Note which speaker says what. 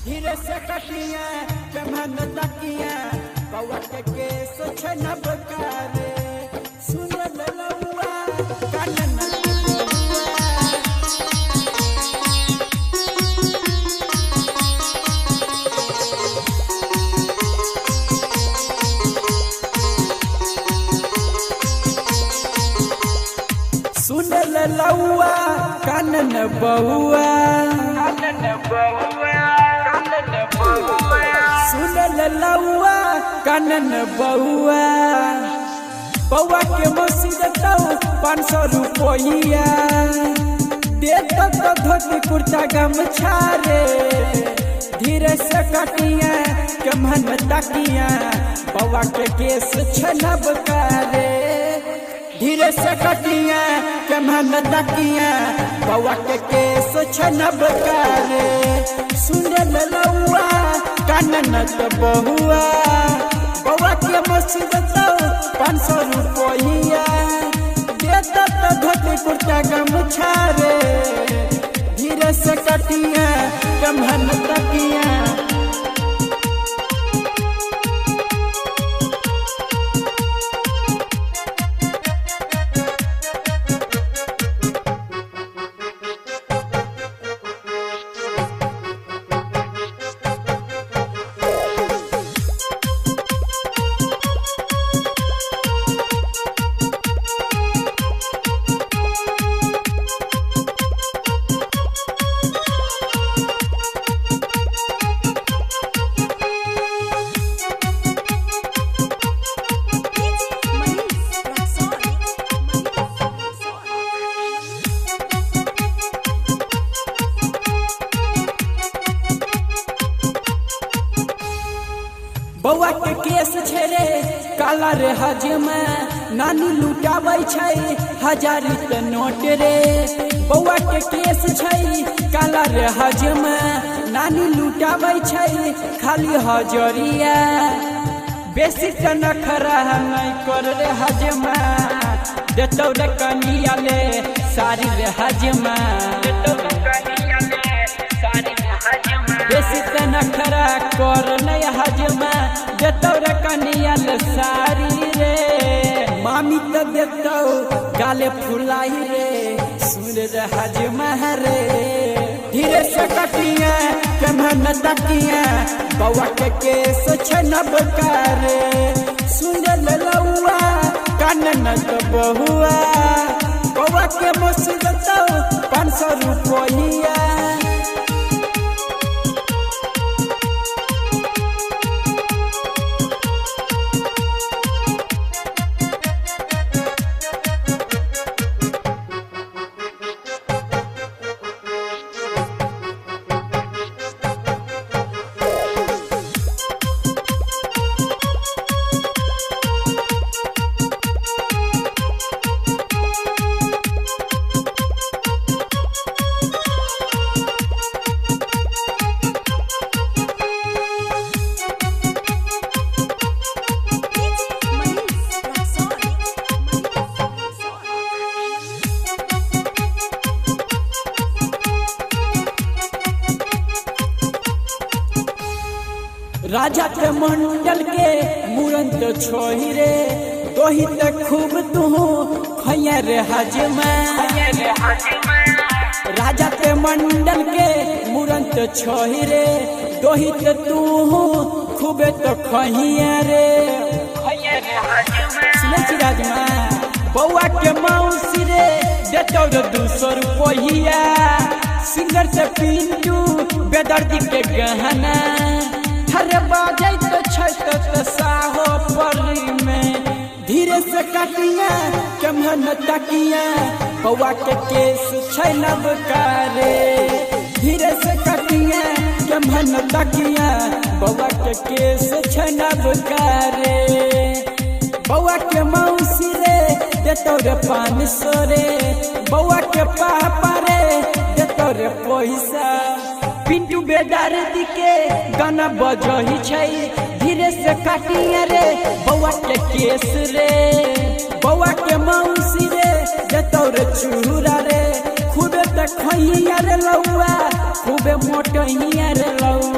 Speaker 1: धीरे से कटिया जमन तकिया बउआ के केस छनब करे सुन ललुआ कानन सुन ललुआ कानन बउआ सुन ललुआ कानन बउआ बउआ के मसीद 500 रुपया दे तो धोती कुर्ता गमछा रे धीरे से कटिया कमन तकिया बउआ के केस छनब करे धीरे से कटिया कमन तकिया बउआ के केस छनब करे सुन ललुआ कानन बउआ बउआ के मसीद 500 रुपया देता तो धोती कुर्ता गमछा रे धीरे से कटिया कमन तकिया बउआ के केस छेरे काला रे हजमा नानी लुटाबै छै 1000 के नोट रे बउआ के केस छै काला रे हजमा नानी लुटाबै छै खाली हजरिया बेसी त नखरा नहीं कर रे हजमा देतौ रे कनिया ले सारी रे हजमा देतौ रे कनिया ले सारी रे हजमा बेसी त नखरा कर नहीं हजमा देतौ रे कनिया ले सारी रे मामी त देतौ गाले फुलाई रे सुन रे हजमा रे धीरे से कटिया कमन तकिया बउआ के केस छनब करे सुन ललुआ कानन बउआ बउआ के मसीद 500 रुपया राजा के मंडल के मुरन तो छोही रे तोही तक खूब तू खैया रे हजमा राजा के मंडल के मुरन तो छोही रे तोही तक तू खूबे तो खैया रे सुने छी राजमा बउआ के मौसी रे देतौ रे 200 रुपया सिंगर से पिंटू बेदर्दी के गहना हरे बाजै तो छै तो साहो परी में धीरे से कटिया कमन तकिया बउआ के केस छनब करे धीरे से कटिया कमन तकिया बउआ के केस छनब करे बउआ के मौसी रे देतौ रे 500 रे बउआ के पापा रे देतौ रे पैसा पिंटू बेदर्दी के गाना बजही छै धीरे से काटिया रे बउआ के केस रे बउआ के मौसी रे देतौ रे चूड़ा रे खूबे त खैया रे लौआ खूबे मोटहिया रे लौआ।